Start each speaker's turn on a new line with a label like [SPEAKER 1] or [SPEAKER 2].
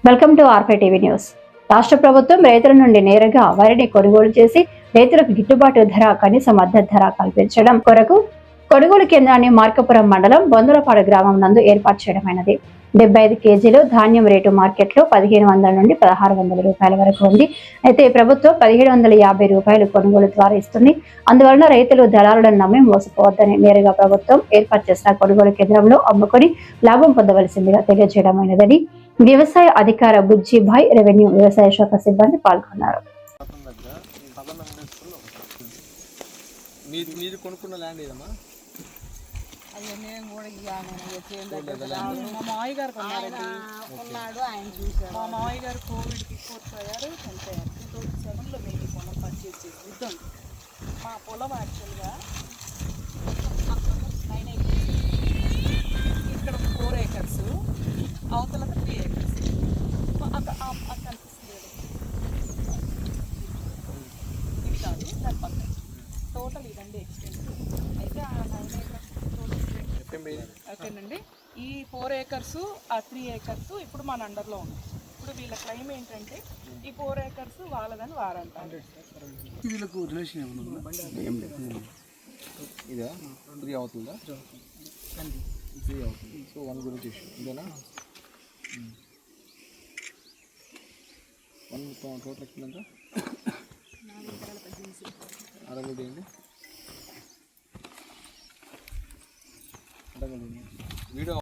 [SPEAKER 1] Welcome to R5 TV news. రాష్ట్ర ప్రభుత్వం రైతుల నుండి నేరుగా వరిని కొనుగోలు చేసి రైతులకు గిట్టుబాటు ధర, కనీస మద్దతు ధర కల్పించడం కొరకు కొనుగోలు కేంద్రాన్ని మార్కాపురం మండలం బొందలపాడు గ్రామం నందు ఏర్పాటు చేయడమైనది. 75 కేజీలు ధాన్యం రేటు మార్కెట్లో 1500 నుండి 1600 రూపాయల వరకు ఉంది. అయితే ప్రభుత్వం 1750 రూపాయలు కొనుగోలు ద్వారా ఇస్తుంది. అందువలన రైతులు దళారులను నమ్మి మోసపోవద్దని నేరుగా ప్రభుత్వం ఏర్పాటు చేసిన కొనుగోలు కేంద్రంలో అమ్ముకొని లాభం పొందవలసిందిగా తెలియజేయడమైనదని వ్యవసాయ అధికార బుజ్జిభాయ్, రెవెన్యూ వ్యవసాయ శాఖ సిబ్బంది పాల్గొన్నారు.
[SPEAKER 2] కొనుక్కున్న ల్యాండ్ ఏదమ్మా?
[SPEAKER 3] అయ్యో నేను కూడా మా మావయ్య గారు కొన్నాడు, ఆయన చూశారు. మా మావయ్య గారు కోవిడ్కి కోల్పోయారు, చనిపోయారు. 2007లో మేము పొలం పర్చేజ్ చేసి యుద్ధం. మా పొలం యాక్చువల్గా ఇక్కడ 4 acres, అవతల 3 acres. కనిపిస్తుంది ఇది కాదు, దాని పక్కన టోటల్ ఇదండి ఎక్స్టెంట్. అయితే ఆ 9 acres ఓకేనండి. ఈ 4 acres, ఆ 3 acres ఇప్పుడు మన అండర్లో ఉంది. ఇప్పుడు వీళ్ళ క్లెయిమ్ ఏంటంటే ఈ 4 acres వాళ్ళదని వారంటారు.
[SPEAKER 2] వీళ్ళకు రిలేషన్ ఏమన్నా? ఇదా 3 అవుతుందా? 3 అవుతుంది. సో 1 గురించి ఇదేనా? 1 టోటల్ ఎక్కిందంట 60 అండి. వీడియో